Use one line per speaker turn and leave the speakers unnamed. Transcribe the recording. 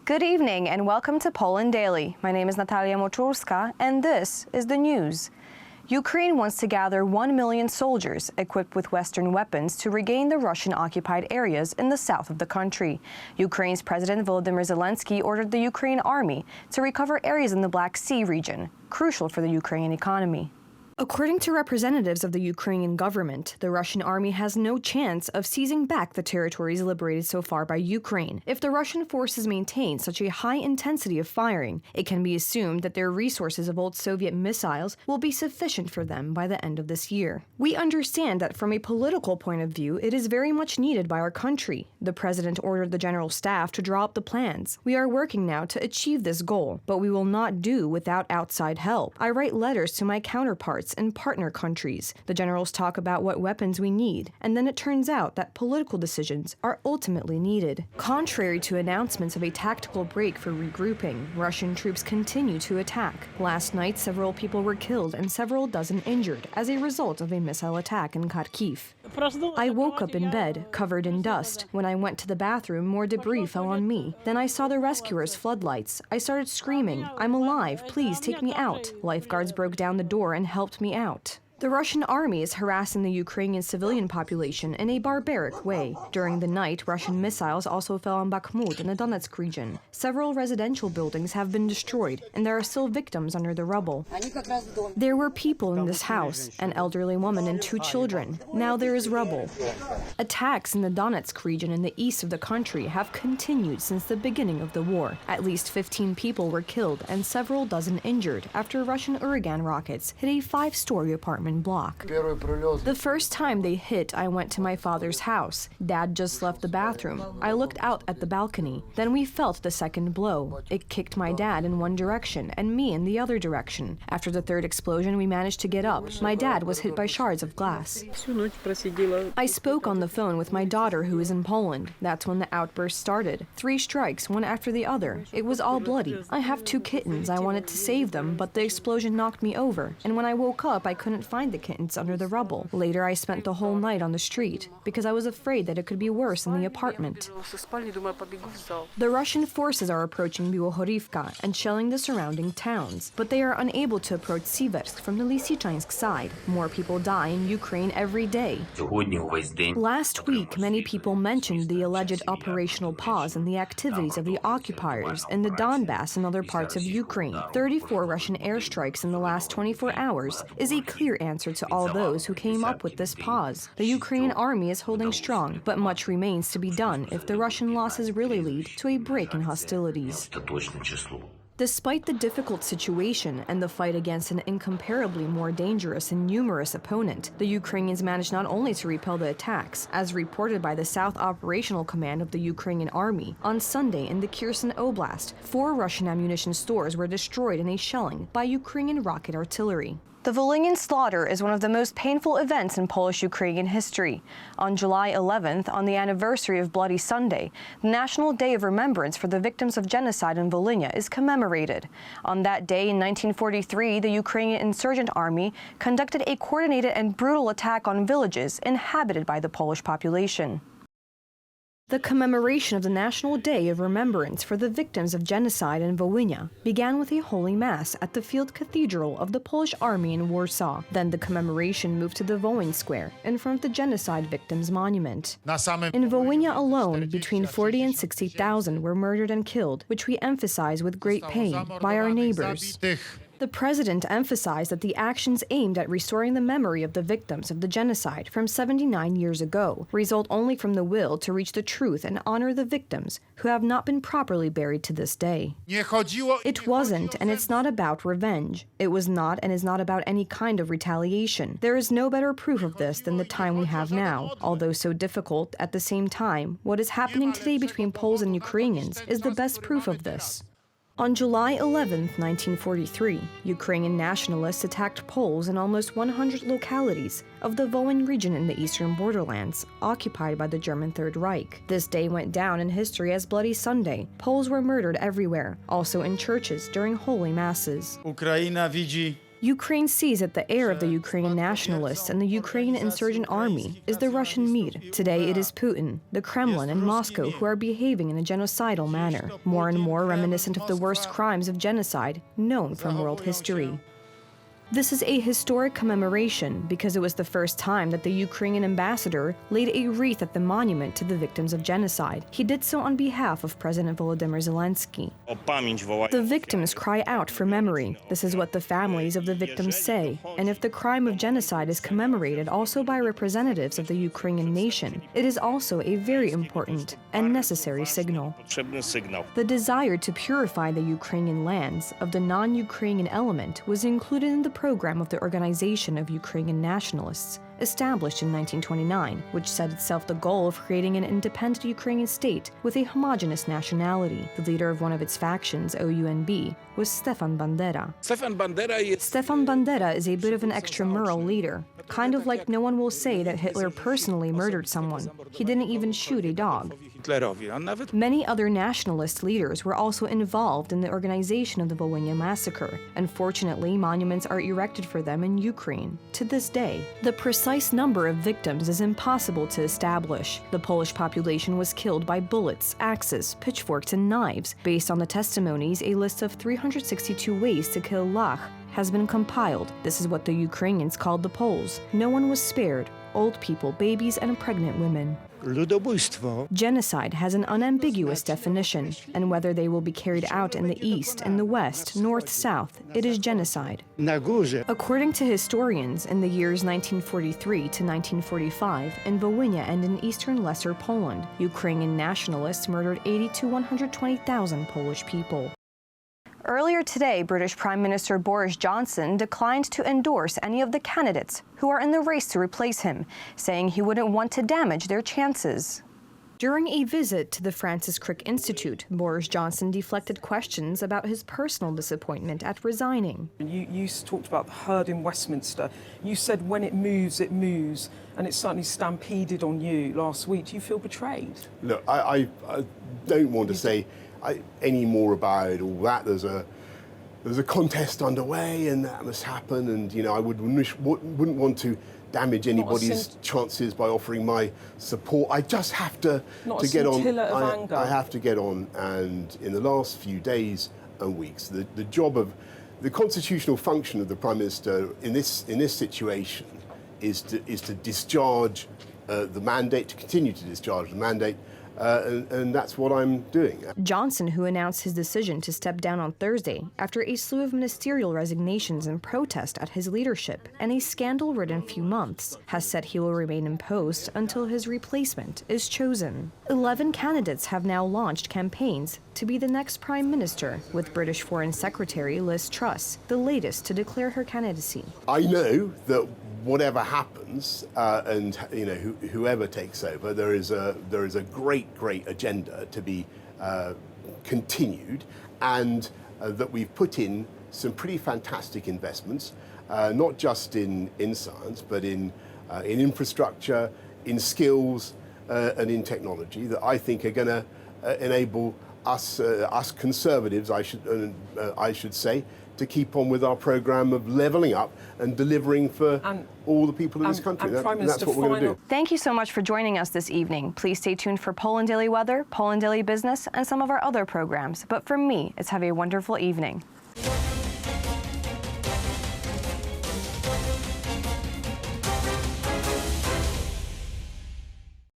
Good evening and welcome to Poland Daily. My name is Natalia Moczulska and this is the news. Ukraine wants to gather 1 million soldiers equipped with Western weapons to regain the Russian-occupied areas in the south of the country. Ukraine's President Volodymyr Zelensky ordered the Ukraine army to recover areas in the Black Sea region, crucial for the Ukrainian economy. According to representatives of the Ukrainian government, the Russian army has no chance of seizing back the territories liberated so far by Ukraine. If the Russian forces maintain such a high intensity of firing, it can be assumed that their resources of old Soviet missiles will be sufficient for them by the end of this year. We understand that from a political point of view, it is very much needed by our country. The president ordered the general staff to draw up the plans. We are working now to achieve this goal, but we will not do without outside help. I write letters to my counterparts in partner countries. The generals talk about what weapons we need, and then it turns out that political decisions are ultimately needed. Contrary to announcements of a tactical break for regrouping, Russian troops continue to attack. Last night, several people were killed and several dozen injured as a result of a missile attack in Kharkiv. I woke up in bed, covered in dust. When I went to the bathroom, more debris fell on me. Then I saw the rescuers' floodlights. I started screaming, "I'm alive, please take me out." Lifeguards broke down the door and helped me out. The Russian army is harassing the Ukrainian civilian population in a barbaric way. During the night, Russian missiles also fell on Bakhmut in the Donetsk region. Several residential buildings have been destroyed, and there are still victims under the rubble. There were people in this house, an elderly woman and 2 children. Now there is rubble. Attacks in the Donetsk region in the east of the country have continued since the beginning of the war. At least 15 people were killed and several dozen injured after Russian Uragan rockets hit a 5-story apartment block. The first time they hit, I went to my father's house. Dad just left the bathroom. I looked out at the balcony. Then we felt the second blow. It kicked my dad in one direction and me in the other direction. After the third explosion, we managed to get up. My dad was hit by shards of glass. I spoke on the phone with my daughter who is in Poland. That's when the outburst started. 3 strikes, one after the other. It was all bloody. I have 2 kittens. I wanted to save them, but the explosion knocked me over. And when I woke up, I couldn't find the kittens under the rubble. Later, I spent the whole night on the street because I was afraid that it could be worse in the apartment. The Russian forces are approaching Bilohorivka and shelling the surrounding towns, but they are unable to approach Siversk from the Lysychansk side. More people die in Ukraine every day. Last week, many people mentioned the alleged operational pause in the activities of the occupiers in the Donbass and other parts of Ukraine. 34 Russian airstrikes in the last 24 hours is a clear answer to all those who came up with this pause. The Ukrainian army is holding strong, but much remains to be done if the Russian losses really lead to a break in hostilities. Despite the difficult situation and the fight against an incomparably more dangerous and numerous opponent, the Ukrainians managed not only to repel the attacks, as reported by the South Operational Command of the Ukrainian Army, on Sunday in the Kherson Oblast, 4 Russian ammunition stores were destroyed in a shelling by Ukrainian rocket artillery. The Wolyn slaughter is one of the most painful events in Polish-Ukrainian history. On July 11th, on the anniversary of Bloody Sunday, the National Day of Remembrance for the victims of genocide in Volyn is commemorated. On that day in 1943, the Ukrainian insurgent army conducted a coordinated and brutal attack on villages inhabited by the Polish population. The commemoration of the National Day of Remembrance for the victims of genocide in Volyn began with a Holy Mass at the Field Cathedral of the Polish Army in Warsaw. Then the commemoration moved to the Wolyn Square in front of the Genocide Victims Monument. In Volyn alone, between 40 and 60,000 were murdered and killed, which we emphasize with great pain, by our neighbors. The president emphasized that the actions aimed at restoring the memory of the victims of the genocide from 79 years ago result only from the will to reach the truth and honor the victims who have not been properly buried to this day. It wasn't, and it's not about revenge. It was not and is not about any kind of retaliation. There is no better proof of this than the time we have now. Although so difficult, at the same time, what is happening today between Poles and Ukrainians is the best proof of this. On July 11, 1943, Ukrainian nationalists attacked Poles in almost 100 localities of the Wolyn region in the eastern borderlands, occupied by the German Third Reich. This day went down in history as Bloody Sunday. Poles were murdered everywhere, also in churches during holy masses. Ukraine sees that the heir of the Ukrainian nationalists and the Ukrainian insurgent army is the Russian Mir. Today it is Putin, the Kremlin, and Moscow who are behaving in a genocidal manner, more and more reminiscent of the worst crimes of genocide known from world history. This is a historic commemoration because it was the first time that the Ukrainian ambassador laid a wreath at the monument to the victims of genocide. He did so on behalf of President Volodymyr Zelensky. The victims cry out for memory. This is what the families of the victims say. And if the crime of genocide is commemorated also by representatives of the Ukrainian nation, it is also a very important and necessary signal. The desire to purify the Ukrainian lands of the non-Ukrainian element was included in the program of the Organization of Ukrainian Nationalists, established in 1929, which set itself the goal of creating an independent Ukrainian state with a homogeneous nationality. The leader of one of its factions, OUNB, was Stefan Bandera. Stefan Bandera is a bit of an extramural leader, kind of like no one will say that Hitler personally murdered someone. He didn't even shoot a dog. Many other nationalist leaders were also involved in the organization of the Wolyn Massacre. Unfortunately, monuments are erected for them in Ukraine to this day. The precise number of victims is impossible to establish. The Polish population was killed by bullets, axes, pitchforks, and knives. Based on the testimonies, a list of 362 ways to kill Lach has been compiled. This is what the Ukrainians called the Poles. No one was spared: old people, babies, and pregnant women. Genocide has an unambiguous definition, and whether they will be carried out in the east, in the west, north, south, it is genocide. According to historians, in the years 1943 to 1945, in Wolynia and in eastern Lesser Poland, Ukrainian nationalists murdered 80 to 120,000 Polish people. Earlier today, British Prime Minister Boris Johnson declined to endorse any of the candidates who are in the race to replace him, saying he wouldn't want to damage their chances. During a visit to the Francis Crick Institute, Boris Johnson deflected questions about his personal disappointment at resigning.
You talked about the herd in Westminster. You said when it moves, and it certainly stampeded on you last week. Do you feel betrayed?
Look, I don't want to say any more about all that. There's a contest underway, and that must happen. And I wouldn't want to damage anybody's chances by offering my support. I just have to get on. I have to get on. And in the last few days and weeks, the job of the constitutional function of the Prime Minister in this situation is to discharge the mandate, to continue to discharge the mandate. And that's what I'm doing.
Johnson, who announced his decision to step down on Thursday after a slew of ministerial resignations in protest at his leadership and a scandal-ridden few months, has said he will remain in post until his replacement is chosen. 11 candidates have now launched campaigns to be the next prime minister, with British Foreign Secretary Liz Truss the latest to declare her candidacy.
I know that whatever happens, and whoever takes over, there is a great agenda to be continued, and that we've put in some pretty fantastic investments, not just in science, but in infrastructure, in skills, and in technology that I think are going to enable us conservatives, I should say, to keep on with our programme of levelling up and delivering for all the people in this country. That's what we're going to do.
Thank you so much for joining us this evening. Please stay tuned for Poland Daily Weather, Poland Daily Business, and some of our other programs. But from me, it's have a wonderful evening.